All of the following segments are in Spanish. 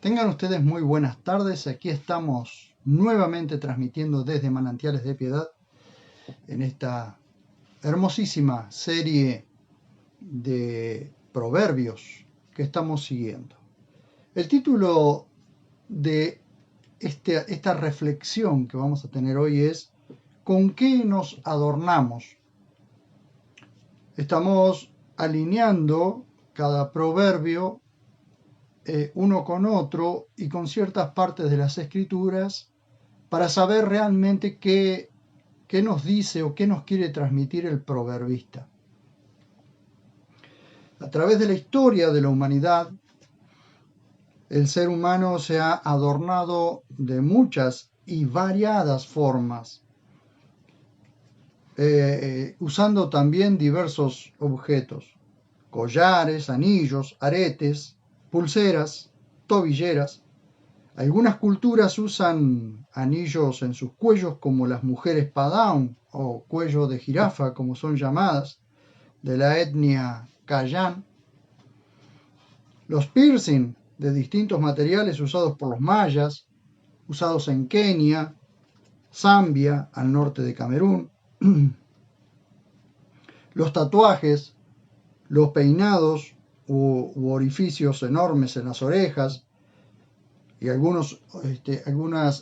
Tengan ustedes muy buenas tardes. Aquí estamos nuevamente transmitiendo desde Manantiales de Piedad en esta hermosísima serie de proverbios que estamos siguiendo. El título de esta reflexión que vamos a tener hoy es ¿con qué nos adornamos? Estamos alineando cada proverbio uno con otro y con ciertas partes de las escrituras para saber realmente qué nos dice o qué nos quiere transmitir el proverbista. A través de la historia de la humanidad, el ser humano se ha adornado de muchas y variadas formas, usando también diversos objetos, collares, anillos, aretes, pulseras, tobilleras. Algunas culturas usan anillos en sus cuellos como las mujeres Padawan o cuello de jirafa como son llamadas, de la etnia Kayan. Los piercing de distintos materiales usados por los mayas, usados en Kenia, Zambia, al norte de Camerún. Los tatuajes, los peinados u orificios enormes en las orejas, y algunas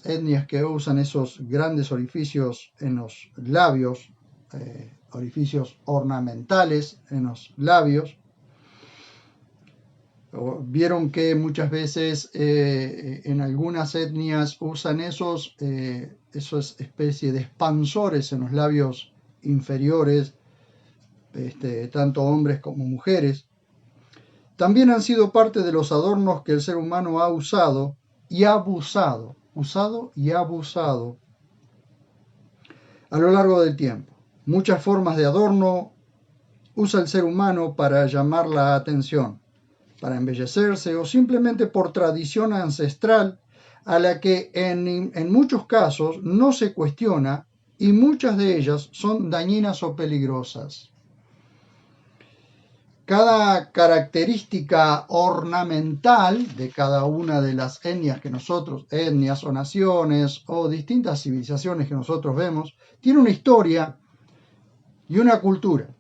etnias que usan esos grandes orificios en los labios, orificios ornamentales en los labios. Vieron que muchas veces en algunas etnias usan esas especies de expansores en los labios inferiores, tanto hombres como mujeres. También han sido parte de los adornos que el ser humano ha usado y abusado a lo largo del tiempo. Muchas formas de adorno usa el ser humano para llamar la atención, para embellecerse o simplemente por tradición ancestral a la que en muchos casos no se cuestiona y muchas de ellas son dañinas o peligrosas. Cada característica ornamental de cada una de las etnias o naciones o distintas civilizaciones que nosotros vemos, tiene una historia y una cultura,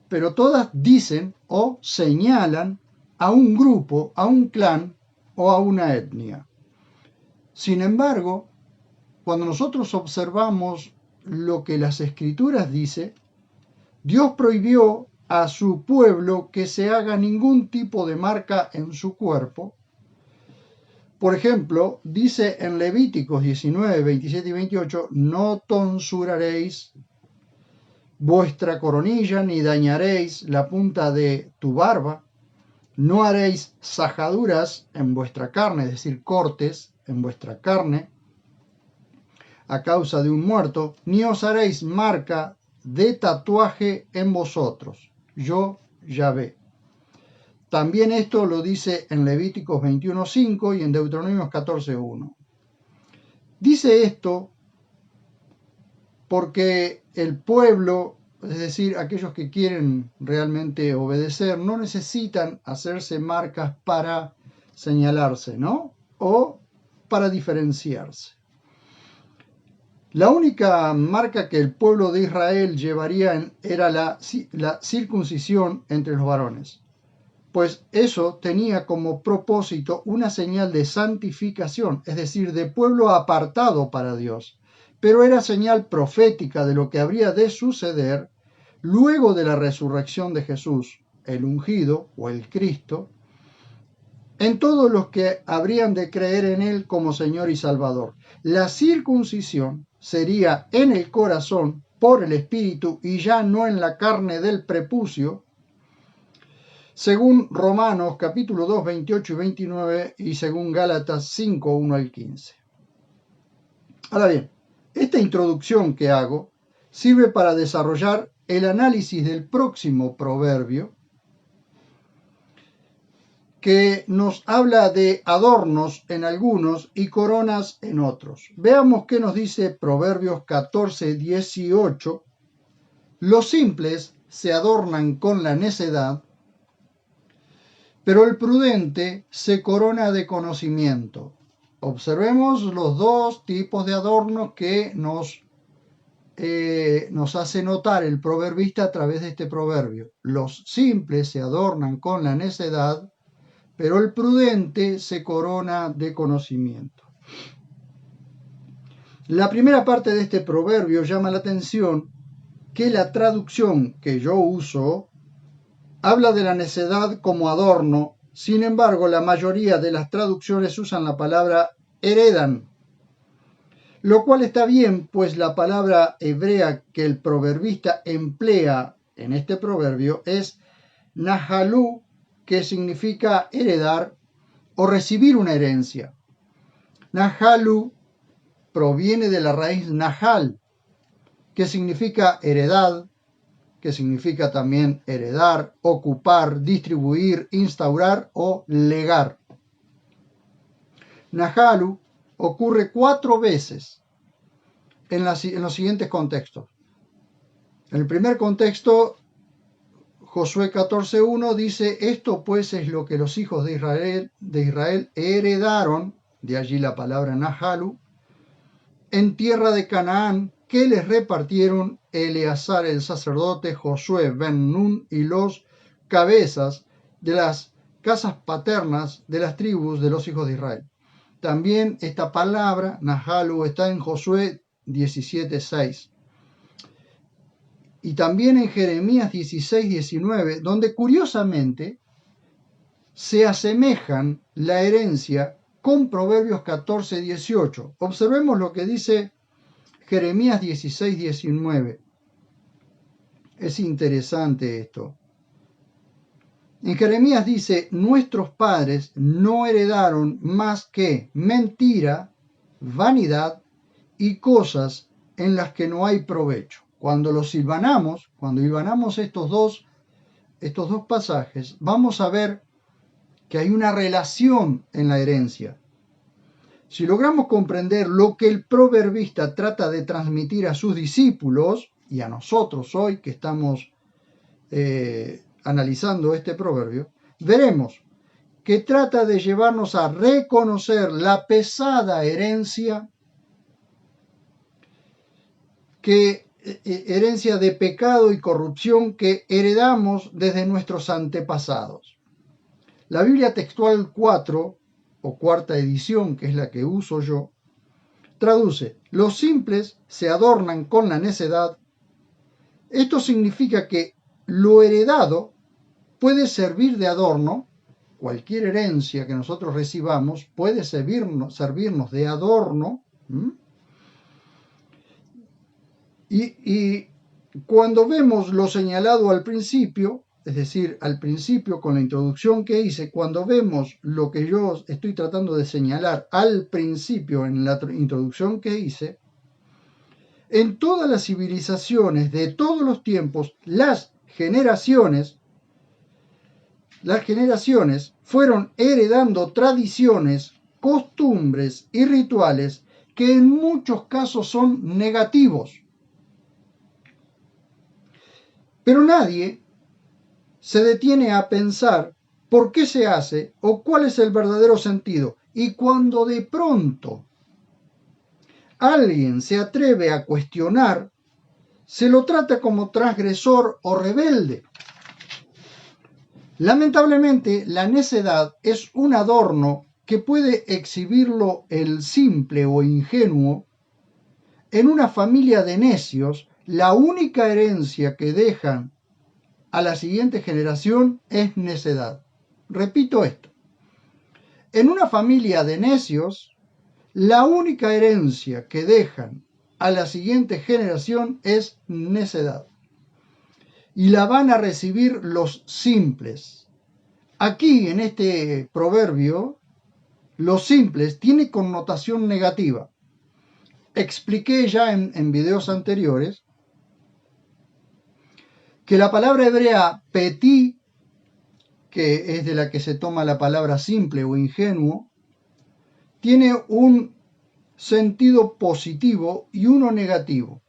pero todas dicen o señalan a un grupo, a un clan o a una etnia. Sin embargo, cuando nosotros observamos lo que las escrituras dicen, Dios prohibió a su pueblo que se haga ningún tipo de marca en su cuerpo. Por ejemplo, dice en Levíticos 19, 27 y 28, no tonsuraréis vuestra coronilla ni dañaréis la punta de tu barba, no haréis sajaduras en vuestra carne, es decir, cortes en vuestra carne a causa de un muerto, ni os haréis marca de tatuaje en vosotros. Yo, Yahvé. También esto lo dice en Levíticos 21:5 y en Deuteronomios 14:1. Dice esto porque el pueblo, es decir, aquellos que quieren realmente obedecer, no necesitan hacerse marcas para señalarse, ¿no? O para diferenciarse. La única marca que el pueblo de Israel llevaría era la circuncisión entre los varones, pues eso tenía como propósito una señal de santificación, es decir, de pueblo apartado para Dios, pero era señal profética de lo que habría de suceder luego de la resurrección de Jesús, el ungido o el Cristo, en todos los que habrían de creer en Él como Señor y Salvador. La circuncisión sería en el corazón por el Espíritu y ya no en la carne del prepucio, según Romanos capítulo 2, 28 y 29 y según Gálatas 5, 1 al 15. Ahora bien, esta introducción que hago sirve para desarrollar el análisis del próximo proverbio, que nos habla de adornos en algunos y coronas en otros. Veamos qué nos dice Proverbios 14, 18. Los simples se adornan con la necedad pero el prudente se corona de conocimiento. Observemos los dos tipos de adornos que nos hace notar el proverbista a través de este proverbio. Los simples se adornan con la necedad, pero el prudente se corona de conocimiento. La primera parte de este proverbio llama la atención que la traducción que yo uso habla de la necedad como adorno. Sin embargo, la mayoría de las traducciones usan la palabra heredan, lo cual está bien, pues la palabra hebrea que el proverbista emplea en este proverbio es nahalú, que significa heredar o recibir una herencia. Nahalú proviene de la raíz nahal, que significa heredad, que significa también heredar, ocupar, distribuir, instaurar o legar. Nahalu ocurre 4 veces en los siguientes contextos. En el primer contexto, Josué 14:1 dice: esto pues es lo que los hijos de Israel heredaron, de allí la palabra Nahalu, en tierra de Canaán, que les repartieron Eleazar el sacerdote, Josué ben Nun y los cabezas de las casas paternas de las tribus de los hijos de Israel. También esta palabra, Nahalu, está en Josué 17:6. Y también en Jeremías 16:19, donde curiosamente se asemejan la herencia con Proverbios 14:18. Observemos lo que dice Jeremías 16:19. Es interesante esto. En Jeremías dice: nuestros padres no heredaron más que mentira, vanidad y cosas en las que no hay provecho. Cuando hilvanamos estos dos pasajes, vamos a ver que hay una relación en la herencia. Si logramos comprender lo que el proverbista trata de transmitir a sus discípulos y a nosotros hoy que estamos analizando este proverbio, veremos que trata de llevarnos a reconocer la pesada herencia de pecado y corrupción que heredamos desde nuestros antepasados. La Biblia Textual 4, o cuarta edición, que es la que uso yo, traduce: los simples se adornan con la necedad. Esto significa que lo heredado puede servir de adorno. Cualquier herencia que nosotros recibamos puede servirnos de adorno. Y cuando vemos lo señalado al principio, es decir, al principio con la introducción que hice, cuando vemos lo que yo estoy tratando de señalar al principio en la introducción que hice, en todas las civilizaciones de todos los tiempos, las generaciones fueron heredando tradiciones, costumbres y rituales que en muchos casos son negativos. Pero nadie se detiene a pensar por qué se hace o cuál es el verdadero sentido. Y cuando de pronto alguien se atreve a cuestionar, se lo trata como transgresor o rebelde. Lamentablemente, la necedad es un adorno que puede exhibirlo el simple o ingenuo. En una familia de necios, la única herencia que dejan a la siguiente generación es necedad. Repito esto. En una familia de necios, la única herencia que dejan a la siguiente generación es necedad. Y la van a recibir los simples. Aquí, en este proverbio, los simples tiene connotación negativa. Expliqué ya en videos anteriores que la palabra hebrea petí, que es de la que se toma la palabra simple o ingenuo, tiene un sentido positivo y uno negativo.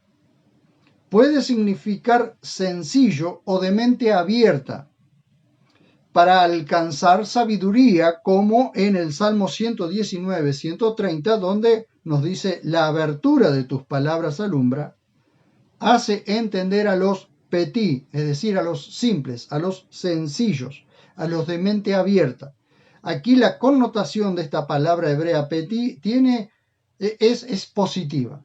Puede significar sencillo o de mente abierta. para alcanzar sabiduría, como en el Salmo 119, 130, donde nos dice: la abertura de tus palabras alumbra, hace entender a los petí, es decir, a los simples, a los sencillos, a los de mente abierta. Aquí la connotación de esta palabra hebrea petí es positiva.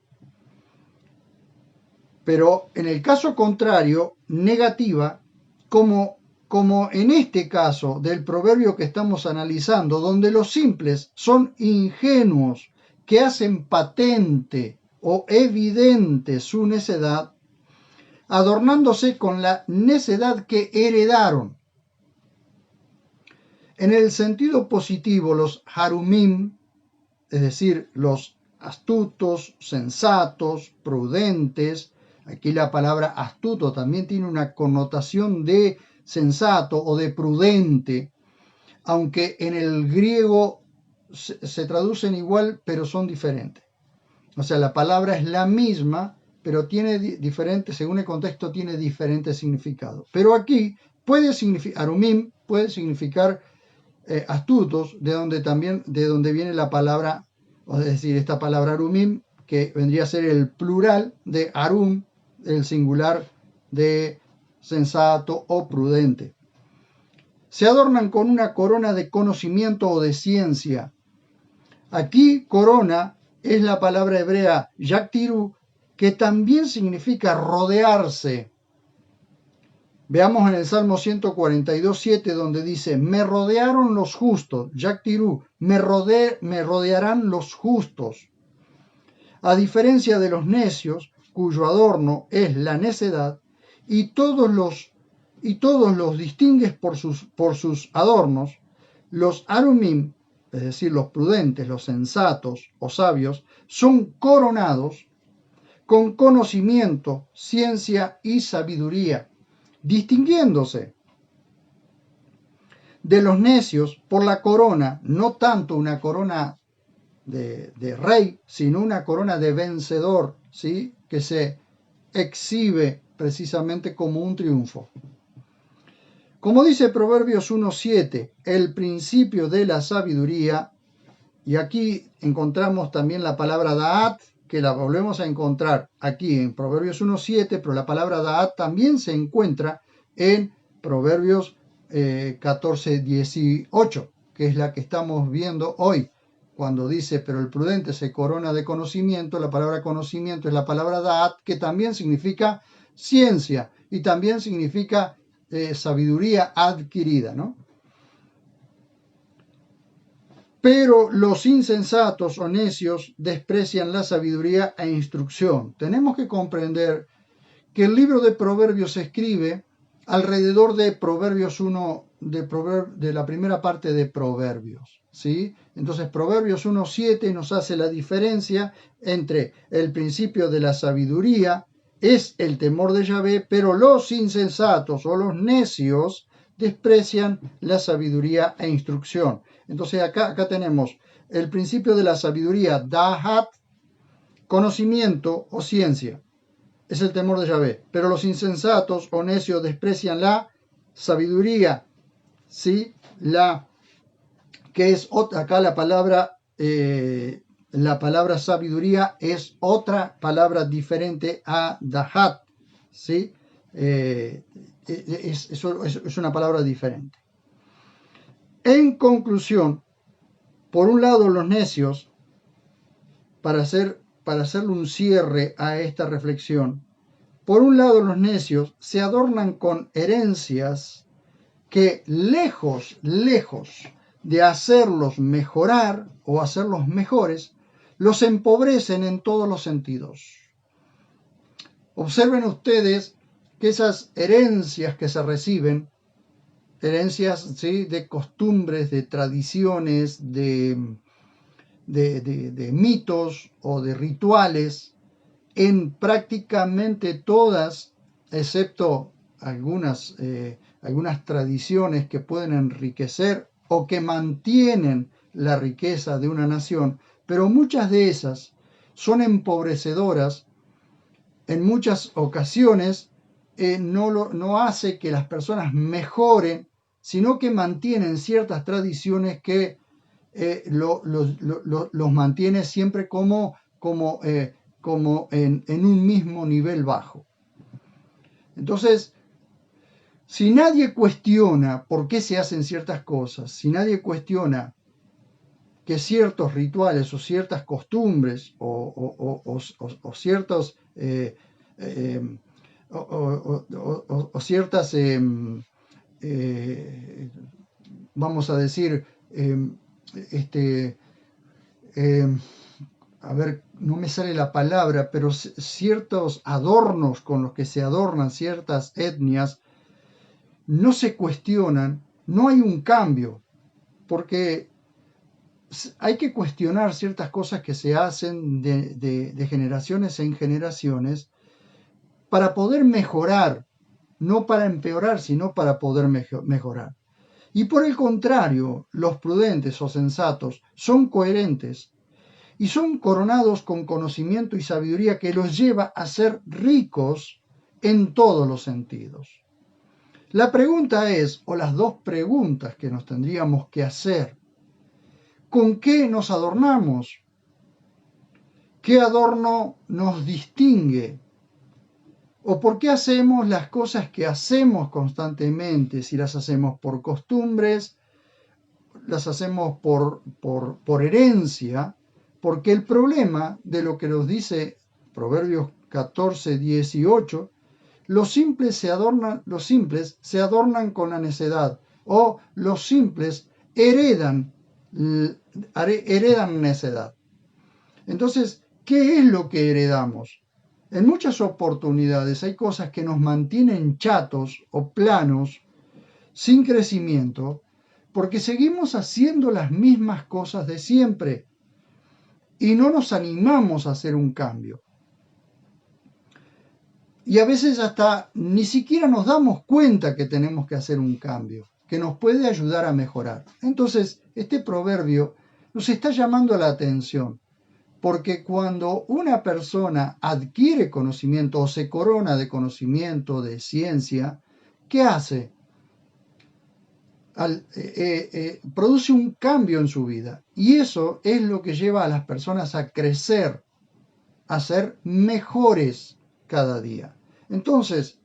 Pero en el caso contrario, negativa, como en este caso del proverbio que estamos analizando, donde los simples son ingenuos, que hacen patente o evidente su necedad, adornándose con la necedad que heredaron. En el sentido positivo, los harumim, es decir, los astutos, sensatos, prudentes. Aquí la palabra astuto también tiene una connotación de sensato o de prudente, aunque en el griego se traducen igual, pero son diferentes. O sea, la palabra es la misma, pero tiene diferente, según el contexto, tiene diferentes significados. Pero aquí puede significar, arumim puede significar astutos, de donde viene la palabra, es decir, esta palabra arumim, que vendría a ser el plural de arum, el singular de sensato o prudente. Se adornan con una corona de conocimiento o de ciencia. Aquí corona es la palabra hebrea yaktiru, que también significa rodearse. Veamos en el Salmo 142:7, donde dice: me rodearon los justos, yaktiru, me rodearán los justos. A diferencia de los necios, cuyo adorno es la necedad, y todos los distingues por sus adornos, los arumim, es decir, los prudentes, los sensatos o sabios, son coronados con conocimiento, ciencia y sabiduría, distinguiéndose de los necios por la corona, no tanto una corona de rey, sino una corona de vencedor, ¿sí?, que se exhibe precisamente como un triunfo. Como dice Proverbios 1:7, el principio de la sabiduría, y aquí encontramos también la palabra da'at, que la volvemos a encontrar aquí en Proverbios 1:7, pero la palabra da'at también se encuentra en Proverbios 14:18, que es la que estamos viendo hoy, cuando dice: pero el prudente se corona de conocimiento. La palabra conocimiento es la palabra da'at, que también significa ciencia y también significa sabiduría adquirida, ¿no? Pero los insensatos o necios desprecian la sabiduría e instrucción. Tenemos que comprender que el libro de Proverbios se escribe alrededor de Proverbios 1, de la primera parte de Proverbios, ¿sí? Entonces Proverbios 1:7 nos hace la diferencia entre el principio de la sabiduría, es el temor de Yahvé, pero los insensatos o los necios desprecian la sabiduría e instrucción. Entonces acá tenemos el principio de la sabiduría, da'at, conocimiento o ciencia, es el temor de Yahvé. Pero los insensatos o necios desprecian la sabiduría, ¿sí? Que es otra, acá la palabra sabiduría es otra palabra diferente a da'at, ¿sí? Es una palabra diferente. En conclusión, por un lado, los necios, para hacerle un cierre a esta reflexión, por un lado los necios se adornan con herencias que lejos de hacerlos mejorar o hacerlos mejores, los empobrecen en todos los sentidos. Observen ustedes que esas herencias que se reciben, herencias, ¿sí?, de costumbres, de tradiciones, de mitos o de rituales, en prácticamente todas, excepto algunas tradiciones que pueden enriquecer o que mantienen la riqueza de una nación, pero muchas de esas son empobrecedoras. En muchas ocasiones no hace que las personas mejoren sino que mantienen ciertas tradiciones que los mantiene siempre como en un mismo nivel bajo. Entonces, si nadie cuestiona por qué se hacen ciertas cosas, si nadie cuestiona que ciertos rituales o ciertas costumbres o ciertos o ciertas vamos a decir a ver, no me sale la palabra, pero ciertos adornos con los que se adornan ciertas etnias no se cuestionan, no hay un cambio, porque hay que cuestionar ciertas cosas que se hacen de generaciones en generaciones para poder mejorar, no para empeorar, sino para poder mejorar. Y por el contrario, los prudentes o sensatos son coherentes y son coronados con conocimiento y sabiduría que los lleva a ser ricos en todos los sentidos. La pregunta es, o las dos preguntas que nos tendríamos que hacer: ¿con qué nos adornamos? ¿Qué adorno nos distingue? ¿O por qué hacemos las cosas que hacemos constantemente? Si las hacemos por costumbres, las hacemos por herencia, porque el problema de lo que nos dice Proverbios 14, 18, los simples se adornan con la necedad, o los simples heredan necedad. Entonces, ¿qué es lo que heredamos? En muchas oportunidades hay cosas que nos mantienen chatos o planos, sin crecimiento, porque seguimos haciendo las mismas cosas de siempre y no nos animamos a hacer un cambio. Y a veces hasta ni siquiera nos damos cuenta que tenemos que hacer un cambio, que nos puede ayudar a mejorar. Entonces, este proverbio nos está llamando la atención, porque cuando una persona adquiere conocimiento o se corona de conocimiento, de ciencia, ¿qué hace? Produce un cambio en su vida. Y eso es lo que lleva a las personas a crecer, a ser mejores cada día. Entonces,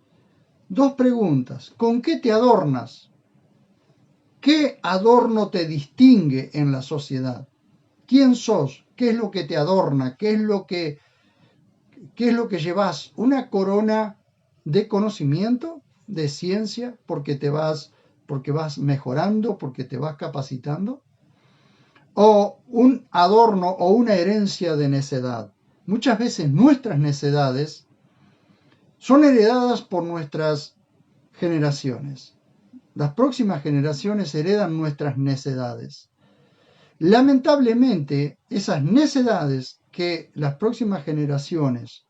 dos preguntas. ¿Con qué te adornas? ¿Qué adorno te distingue en la sociedad? ¿Quién sos? ¿Qué es lo que te adorna? ¿Qué es lo que llevas? ¿Una corona de conocimiento, de ciencia, porque vas mejorando, porque te vas capacitando? ¿O un adorno o una herencia de necedad? Muchas veces nuestras necedades son heredadas por nuestras generaciones. Las próximas generaciones heredan nuestras necedades. Lamentablemente, esas necedades que las próximas generaciones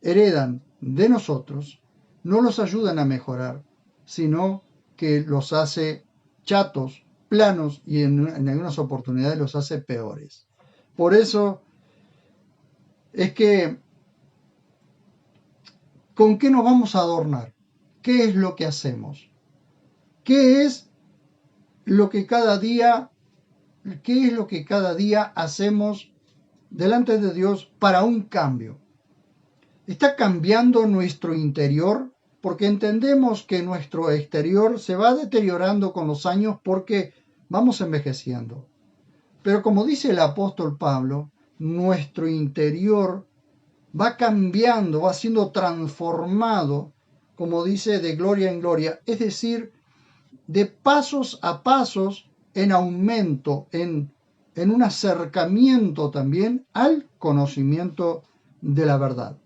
heredan de nosotros no los ayudan a mejorar, sino que los hace chatos, planos y en algunas oportunidades los hace peores. Por eso es que, ¿con qué nos vamos a adornar? ¿Qué es lo que hacemos? ¿Qué es lo que cada día hacemos delante de Dios para un cambio? ¿Está cambiando nuestro interior? Porque entendemos que nuestro exterior se va deteriorando con los años porque vamos envejeciendo. Pero como dice el apóstol Pablo, nuestro interior va cambiando, va siendo transformado, como dice, de gloria en gloria, es decir, de pasos a pasos en aumento, en un acercamiento también al conocimiento de la verdad.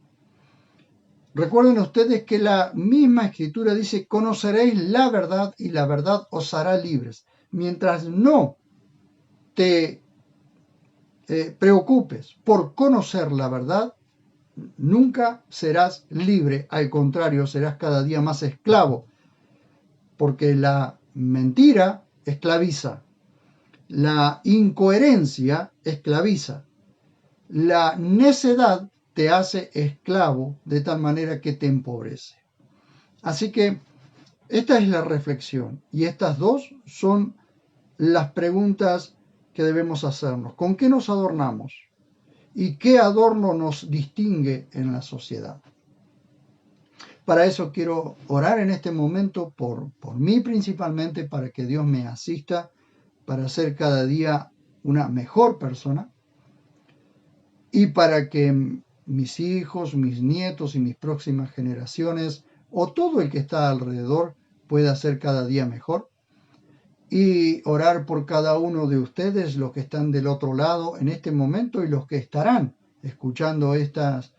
Recuerden ustedes que la misma escritura dice: conoceréis la verdad y la verdad os hará libres. Mientras no te preocupes por conocer la verdad, nunca serás libre. Al contrario, serás cada día más esclavo, porque la mentira esclaviza, la incoherencia esclaviza, la necedad te hace esclavo de tal manera que te empobrece. Así que Esta es la reflexión y estas dos son las preguntas que debemos hacernos. ¿Con qué nos adornamos? ¿Y qué adorno nos distingue en la sociedad? Para eso quiero orar en este momento por mí principalmente, para que Dios me asista para ser cada día una mejor persona y para que mis hijos, mis nietos y mis próximas generaciones o todo el que está alrededor pueda ser cada día mejor. Y orar por cada uno de ustedes, los que están del otro lado en este momento y los que estarán escuchando estas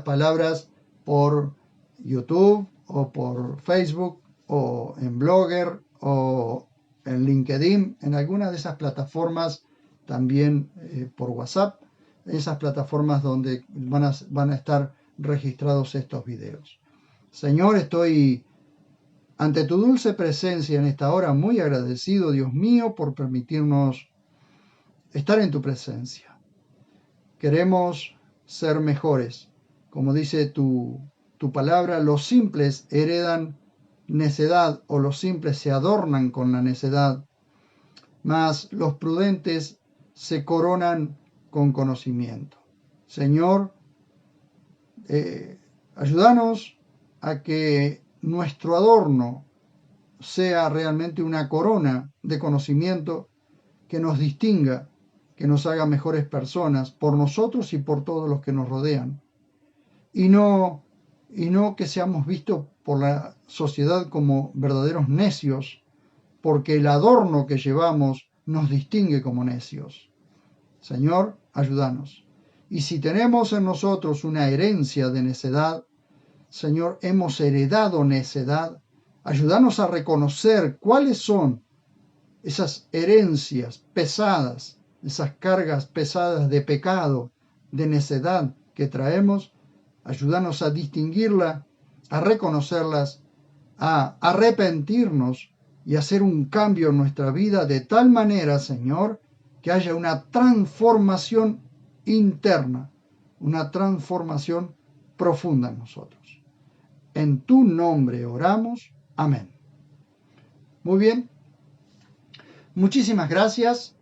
palabras por YouTube o por Facebook o en Blogger o en LinkedIn, en alguna de esas plataformas, también por WhatsApp, esas plataformas donde van a estar registrados estos videos. Señor, estoy ante tu dulce presencia en esta hora, muy agradecido, Dios mío, por permitirnos estar en tu presencia. Queremos ser mejores. Como dice tu palabra, los simples heredan necedad o los simples se adornan con la necedad, mas los prudentes se coronan con conocimiento. Señor, ayúdanos a que nuestro adorno sea realmente una corona de conocimiento que nos distinga, que nos haga mejores personas por nosotros y por todos los que nos rodean. Y no que seamos vistos por la sociedad como verdaderos necios, porque el adorno que llevamos nos distingue como necios. Señor, ayúdanos. Y si tenemos en nosotros una herencia de necedad, Señor, hemos heredado necedad, ayúdanos a reconocer cuáles son esas herencias pesadas, esas cargas pesadas de pecado, de necedad que traemos. Ayúdanos a distinguirla, a reconocerlas, a arrepentirnos y hacer un cambio en nuestra vida de tal manera, Señor, que haya una transformación interna, una transformación profunda en nosotros. En tu nombre oramos. Amén. Muy bien. Muchísimas gracias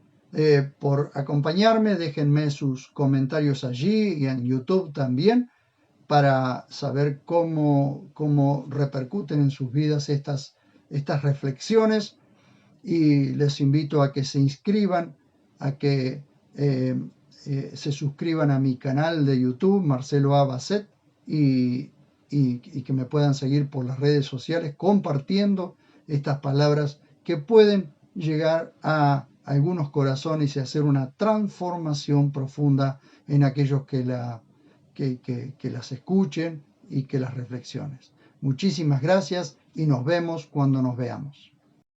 por acompañarme. Déjenme sus comentarios allí y en YouTube también para saber cómo repercuten en sus vidas estas reflexiones. Y les invito a que se inscriban, a que se suscriban a mi canal de YouTube, Marcelo A. Basset, y que me puedan seguir por las redes sociales compartiendo estas palabras que pueden llegar a algunos corazones y hacer una transformación profunda en aquellos que las escuchen y que las reflexionen. Muchísimas gracias y nos vemos cuando nos veamos.